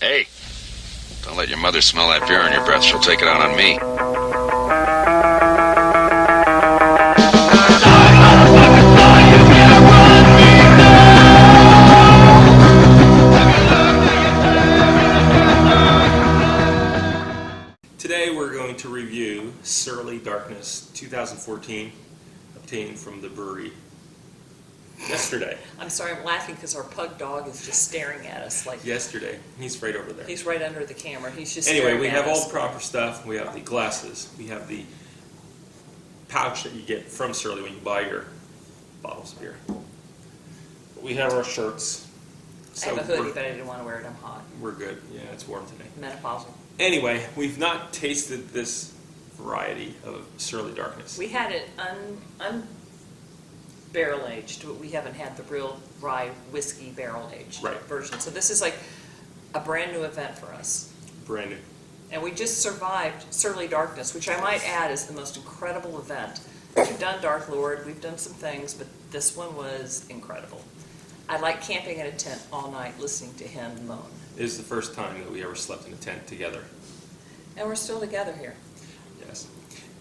Hey, don't let your mother smell that beer on your breath. She'll take it out on me. Today we're going to review Surly Darkness 2014, obtained from the brewery yesterday. I'm sorry, I'm laughing because our pug dog is just staring at us like Yesterday. He's right over there. he's right under the camera. He's just Anyway, staring we at have us. all the proper stuff. We have the glasses. We have the pouch that you get from Surly when you buy your bottles of beer. We have our shirts. I have a hoodie, but I didn't want to wear it. I'm hot. We're good. Yeah, it's warm today. Menopausal. Anyway, we've tasted this variety of Surly Darkness. We had it barrel aged, but we haven't had the real rye whiskey barrel aged version. So this is like a brand new event for us. Brand new. And we just survived Surly Darkness, which I might add is the most incredible event. We've done Dark Lord, we've done some things, but this one was incredible. I like camping in a tent all night listening to him moan. It is the first time that we ever slept in a tent together. And we're still together here. Yes.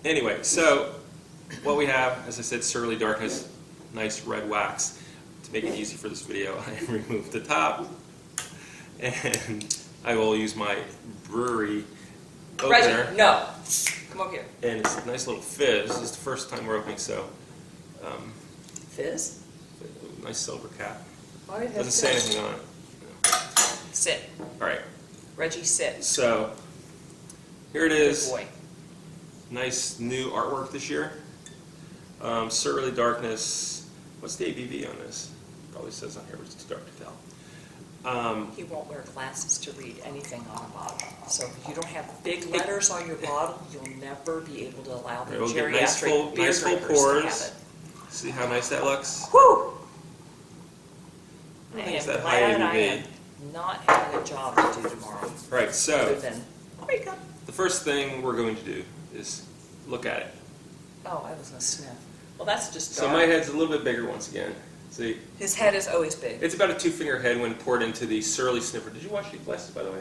Anyway, so what we have, as I said, Surly Darkness, nice red wax. To make it easy for this video, I removed the top, and I will use my brewery opener. Reggie, no. Come over here. And it's a nice little fizz. This is the first time we're opening, so Fizz? nice silver cap. Why did it have Doesn't say fizz? anything on it. Sit. All right. Reggie, sit. So here it Good is. boy. Nice new artwork this year. Surly Darkness. What's the ABV on this? Probably says on here, but it's too dark to tell. He won't wear glasses to read anything on a bottle. So if you don't have big letters on your bottle, you'll never be able to allow the We'll get geriatric beer nice full drinkers to have pours. it. See how nice that looks? Whew! I I think it's am that high glad I ABV. am not having a job to do tomorrow. Right, Other so than wake up. the first thing we're going to do is look at it. Oh, I was gonna sniff. Well, that's just So dark. my head's a little bit bigger once again. See, His head is always big. it's about a 2-finger head when poured into the Surly sniffer. Did you wash these glasses, by the way?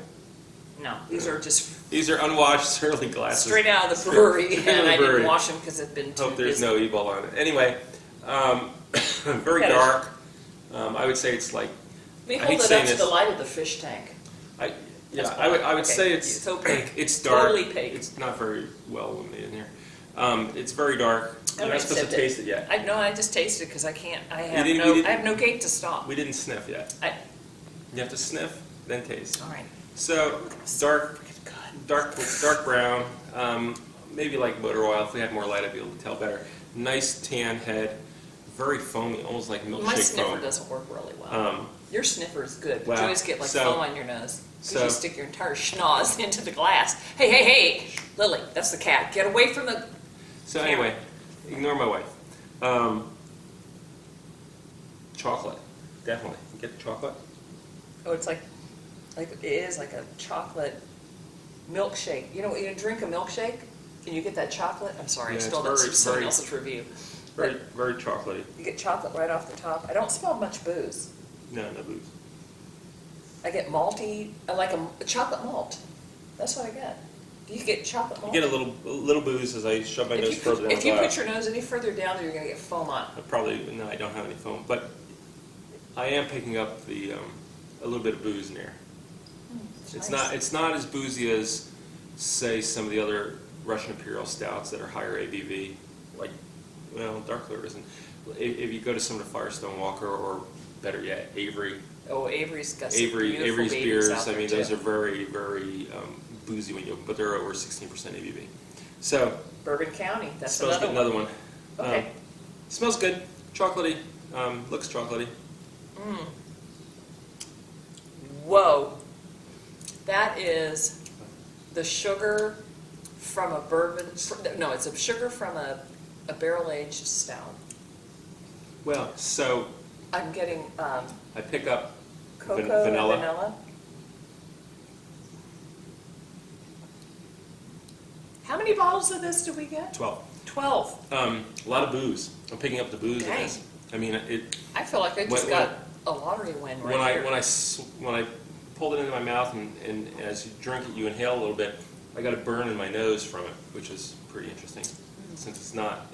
No, these are just These are unwashed Surly glasses. straight out of the brewery, Straight out of and the I brewery. didn't wash them because it's been too Hope there's busy. no evil on it. Anyway, very Fetish. dark. I would say it's like, Let me I hold hate it saying up to this. the light of the fish tank. yeah, That's I would fine. Okay. say it's opaque. it's dark. Totally opaque. It's not very well illuminated in here. It's very dark. You're already not supposed to sipped it. taste it yet. I just tasted it because I can't. I have didn't- no. we didn't- I have no gate to stop. We didn't sniff yet. You have to sniff, then taste. All right. So dark, dark brown. Maybe like motor oil. If we had more light, I'd be able to tell better. Nice tan head, very foamy, almost like My milkshake sniffer foam. doesn't work really well. Your sniffer is good, but wow. you always get like So- foam on your nose. so- You stick your entire schnoz into the glass. Hey, hey, hey, Lily, that's the cat. Get away from the. So anyway, ignore my wife. Chocolate, definitely. You get the chocolate. Oh, it's like it is like a chocolate milkshake. You know, you drink a milkshake, and you get that chocolate. I'm sorry, Yeah, I it's stole that very- from someone very- else's review. Very, very chocolatey. You get chocolate right off the top. I don't smell much booze. No booze. I get malty. I like a chocolate malt. That's what I get. Do you get chocolate You malt? get a little booze as I shove my nose further down If the you glass. put your nose any further down there, you're going to get foam on. No, I don't have any foam, but I am picking up the a little bit of booze in there. It's not as boozy as, say, some of the other Russian Imperial stouts that are higher ABV. Like, well, Dark Lord isn't. If you go to some of the Firestone Walker or better yet, Avery. Oh, Avery's got some beautiful Avery's babies beers. out I there, mean, too. those are very, very boozy when you open, but they're over 16% ABV. So Bourbon County. That's smells good. another Another one. Okay. Smells good. Chocolatey. Looks chocolatey. Whoa. That is the sugar from a bourbon. No, it's a sugar from a barrel-aged stout. Well, so I'm getting I pick up cocoa vanilla. and vanilla. How many bottles of this did we get? 12. 12. A lot of booze. I'm picking up the booze in Dang. this. I mean, it I feel like I just When- got a lottery win right when here. I pulled it into my mouth, and as you drink it, you inhale a little bit. I got a burn in my nose from it, which is pretty interesting, since it's not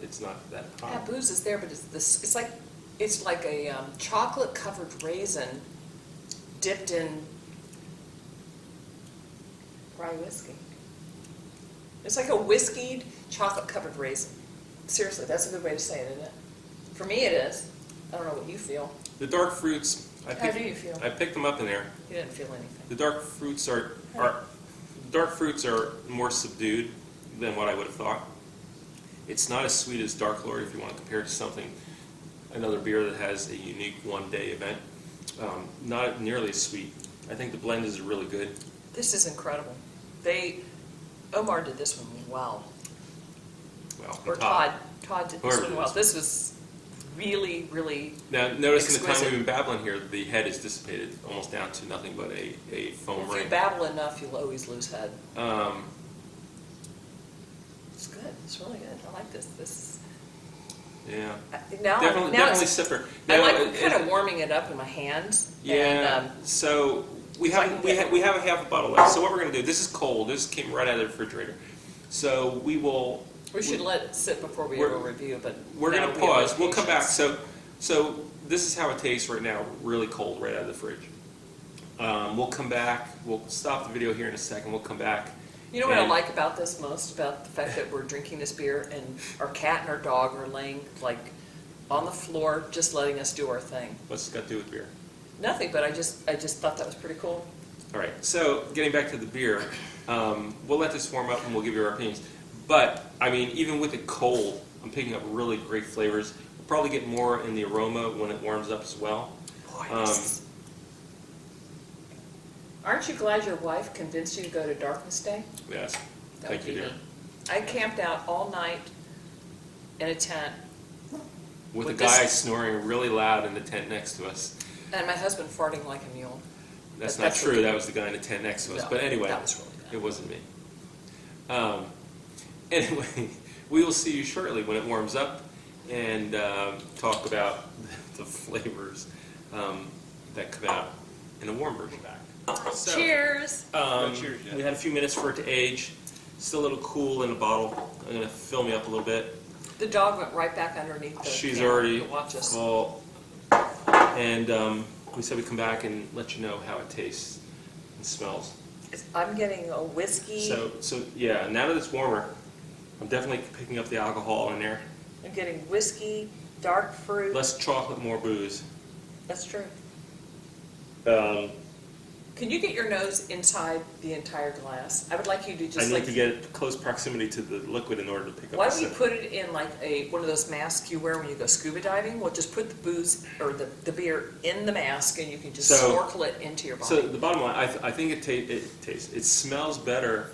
that Yeah, hot. booze is there, but it's like a chocolate covered raisin dipped in rye whiskey. It's like a whiskeyed chocolate covered raisin. Seriously, that's a good way to say it, isn't it? For me, it is. I don't know what you feel. The dark fruits, How do you feel? I picked them up in there. You didn't feel anything. The dark fruits are more subdued than what I would have thought. It's not as sweet as Dark Lord if you want to compare it to something, another beer that has a unique one-day event. Not nearly as sweet. I think the blend is really good. This is incredible. Omar did this one well. Well, Or Todd did this Whoever one did well. this This was really, really Now, notice in the time exquisite. we've been babbling here, the head is dissipated almost down to nothing but a foam If you ring. babble enough, you'll always lose head. Um, It's good. It's really good. I like this. This yeah, now definitely it's, sipper. I Now, like kind of warming it up in my hands. Yeah. And, So we so I have can get- we have a half a bottle left. So what we're going to do? This is cold. This came right out of the refrigerator. So we will. we should let it sit before we We're- have a review, but We're now going to we have pause. We'll come back. patience. So this is how it tastes right now, really cold, right out of the fridge. We'll come back. We'll stop the video here in a second. We'll come back. You know what I and- like about this most? About the fact that we're drinking this beer and our cat and our dog are laying like on the floor, just letting us do our thing. What's it got to do with beer? Nothing, but I just thought that was pretty cool. All right. So getting back to the beer, we'll let this warm up and we'll give you our opinions. But I mean, even with it cold, I'm picking up really great flavors. We'll probably get more in the aroma when it warms up as well. Boy, Um, this is... Aren't you glad your wife convinced you to go to Darkness Day? Yes. That Thank would you, be dear. me. I camped out all night in a tent, With a With guy this- snoring really loud in the tent next to us. and my husband farting like a mule. That's But not that's true. okay. That was the guy in the tent next to us. No, But anyway, that was really bad. it wasn't me. Anyway, we will see you shortly when it warms up and talk about the flavors that come out in a warm version. So, Cheers! Cheers, yeah. we had a few minutes for it to age. Still a little cool in the bottle. I'm going to fill me up a little bit. The dog went right back underneath the She's camera already to watch us. full. And we said we'd come back and let you know how it tastes and smells. I'm getting a whiskey. So yeah, now that it's warmer, I'm definitely picking up the alcohol in there. I'm getting whiskey, dark fruit. Less chocolate, more booze. That's true. Um, Can you get your nose inside the entire glass? I would like you to just I need like. to get close proximity to the liquid in order to pick up Why the don't you sip. put it in like one of those masks you wear when you go scuba diving? We'll just put the booze or the beer in the mask, and you can just So- snorkel it into your body. So the bottom line, I think it tastes. It smells better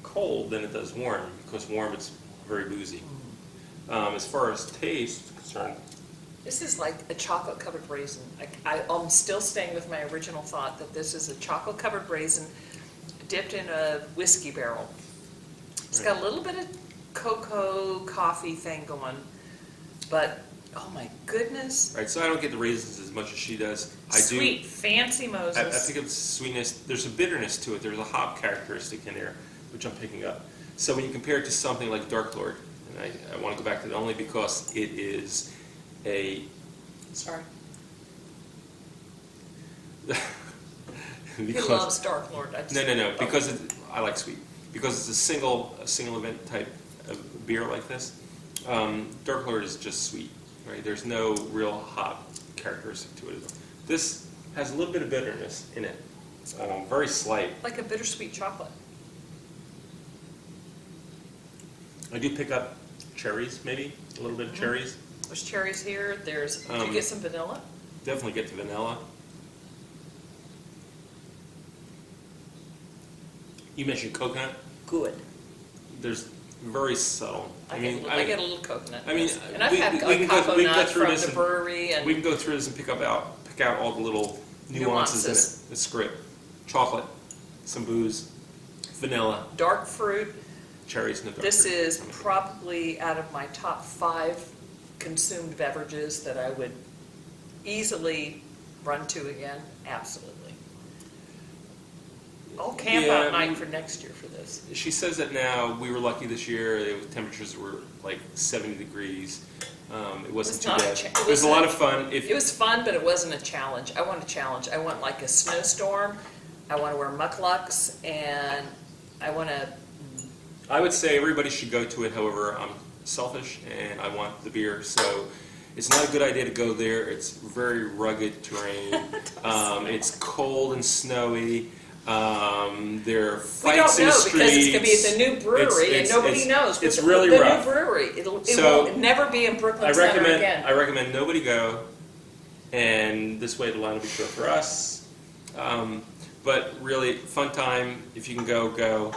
cold than it does warm, because warm it's very boozy. As far as taste is concerned, This is like a chocolate-covered raisin. I'm still staying with my original thought that this is a chocolate-covered raisin dipped in a whiskey barrel. It's got a little bit of cocoa coffee thing going, but oh my goodness, right? So I don't get the raisins as much as she does. I do. sweet, fancy Moses. I think of sweetness. There's a bitterness to it. There's a hop characteristic in there, which I'm picking up. So when you compare it to something like Dark Lord, and I want to go back to it only because it is a Sorry, he because loves Dark Lord. no because I like sweet because it's a single event type of beer like this. Dark Lord is just sweet, right? There's no real hop characteristic to it. This has a little bit of bitterness in it, very slight. like a bittersweet chocolate. I do pick up cherries, maybe a little bit of cherries. There's cherries here. There's. Did you get some vanilla? Definitely get the vanilla. You mentioned coconut. Good. There's very subtle. I get a little coconut. I mean, and I've we- had we a can go coconut through from this the and- brewery, and we can go through this and pick out all the little nuances in Nuances. it. It's great. Chocolate, some booze, vanilla, dark fruit. cherries, and the dark This fruit. is probably out of my top 5 consumed beverages that I would easily run to again. Absolutely. I'll camp Yeah, out night for next year for this. She says that now, we were lucky this year, temperatures were like 70 degrees. It wasn't It's too not a bad. cha- It was a lot of fun. It was fun, but it wasn't a challenge. I want a challenge. I want like a snowstorm. I want to wear mucklucks, and I want to. I would say everybody should go to it. However, I'm selfish and I want the beer, so it's not a good idea to go there. It's very rugged terrain. It's cold and snowy. There are We don't fights in know the streets. because it's going to be at the new brewery, and nobody knows. It's But really the rough. new brewery. It So, will never be in Brooklyn I Center recommend again. I recommend nobody go, and this way the line will be short for us. But really, fun time. If you can go, go.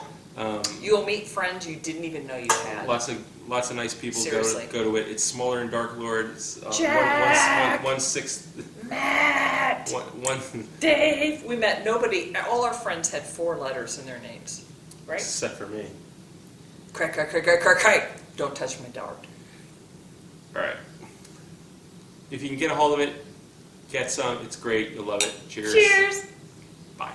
You'll meet friends you didn't even know you had. Lots of nice people Seriously. go to it. It's smaller in Dark Lord. It's Jack! 1/6. Matt, One Dave. We met nobody. All our friends had 4 letters in their names, right? except for me. Crack, crack, crack, crack, crack, crack. Don't touch my dart. All right. If you can get a hold of it, get some. It's great. You'll love it. Cheers. Cheers. Bye.